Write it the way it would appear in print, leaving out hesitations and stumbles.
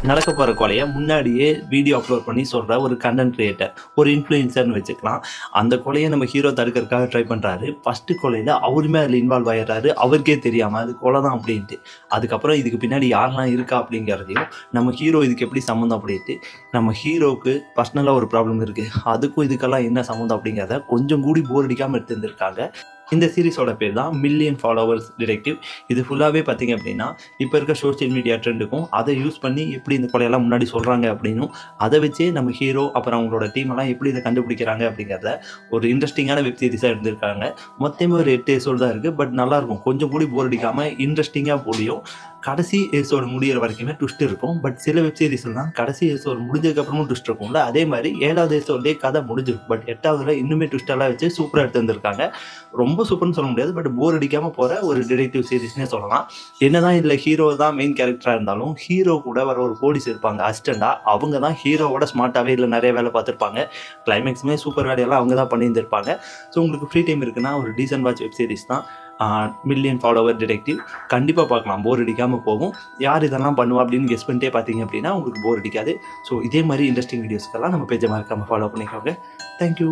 நடக்க போகிற கொலையை முன்னாடியே வீடியோ அப்லோட் பண்ணி சொல்கிற ஒரு கண்டென்ட் கிரியேட்டர், ஒரு இன்ஃப்ளூயன்சர்னு வச்சுக்கலாம். அந்த கொலையை நம்ம ஹீரோ தடுக்கிறதுக்காக ட்ரை பண்ணுறாரு. ஃபஸ்ட்டு கொலையில் அவருமே அதில் இன்வால்வ் ஆகிடுறாரு, அவருக்கே தெரியாமல் அது கொலை தான் அப்படின்ட்டு. அதுக்கப்புறம் இதுக்கு பின்னாடி யாரெல்லாம் இருக்கா அப்படிங்கிறதையும், நம்ம ஹீரோ இதுக்கு எப்படி சம்மந்தம் அப்படின்ட்டு, நம்ம ஹீரோவுக்கு பர்சனலாக ஒரு ப்ராப்ளம் இருக்குது, அதுக்கும் இதுக்கெல்லாம் என்ன சம்மந்தம் அப்படிங்கிறத கொஞ்சம் கூடி போர் அடிக்காமல் எடுத்துருந்துருக்காங்க. இந்த சீரிஸோட பேர் தான் மில்லியன் ஃபாலோவர்ஸ் டிடெக்டிவ். இது ஃபுல்லாகவே பார்த்திங்க அப்படின்னா இப்போ இருக்க சோஷியல் மீடியா ட்ரெண்டுக்கும் அதை யூஸ் பண்ணி எப்படி இந்த கொலையெல்லாம் முன்னாடி சொல்கிறாங்க அப்படின்னும், அதை வச்சே நம்ம ஹீரோ அப்புறம் அவங்களோட டீமெல்லாம் எப்படி இதை கண்டுபிடிக்கிறாங்க அப்படிங்கிறத ஒரு இன்ட்ரெஸ்டிங்கான வெப் சீரிஸாக எடுத்திருக்காங்க. மொத்தமே ஒரு 8 எபிசோடு தான் இருக்குது. பட் நல்லாயிருக்கும், கொஞ்சம் கூட போர் அடிக்காமல் இன்ட்ரெஸ்டிங்காக போடியும். கடைசி எபிசோடு முடிகிற வரைக்குமே ட்விஸ்ட் இருக்கும். பட் சில வெப் சீரிஸில் தான் கடைசி எபிசோடு முடிஞ்சதுக்கப்புறமும் ட்விஸ்ட் இருக்கும்ல, அதே மாதிரி 7வது எபிசோட்லேயே கதை முடிஞ்சிருக்கும். பட் 8வதுல இன்னுமே ட்விஸ்டெல்லாம் வச்சு சூப்பராக எடுத்து வந்திருக்காங்க. ரொம்ப சூப்பர்னு சொல்ல முடியாது, பட் போர் அடிக்காமல் போகிற ஒரு டிடெக்டிவ் சீரிஸ்னே சொல்லலாம். என்னதான் இதில் ஹீரோ தான் மெயின் கேரக்டராக இருந்தாலும், ஹீரோ கூட வர ஒரு போலீஸ் இருப்பாங்க அசிஸ்டண்டாக, அவங்க தான் ஹீரோவோட ஸ்மார்ட்டாகவே இல்லை நிறைய வேலை பார்த்துருப்பாங்க. கிளைமேக்ஸுமே சூப்பர் வேலையெல்லாம் அவங்க தான் பண்ணியிருந்திருப்பாங்க. ஸோ உங்களுக்கு ஃப்ரீ டைம் இருக்குன்னா ஒரு டீசன்ட் வாட்ச் வெப் சீரிஸ் தான் மில்லியன் ஃபாலோவர் டிடெக்டிவ். கண்டிப்பாக பார்க்கலாம், போர் அடிக்காமல் போகும். யார் இதெல்லாம் பண்ணுவா அப்படின்னு கெஸ் பண்ணிட்டே பார்த்தீங்க அப்படின்னா உங்களுக்கு போர் அடிக்காது. ஸோ இதே மாதிரி இன்ட்ரெஸ்டிங் வீடியோஸ்க்கெல்லாம் நம்ம பேஜை மறக்காமல் ஃபாலோ பண்ணிக்கோங்க. தேங்க்யூ.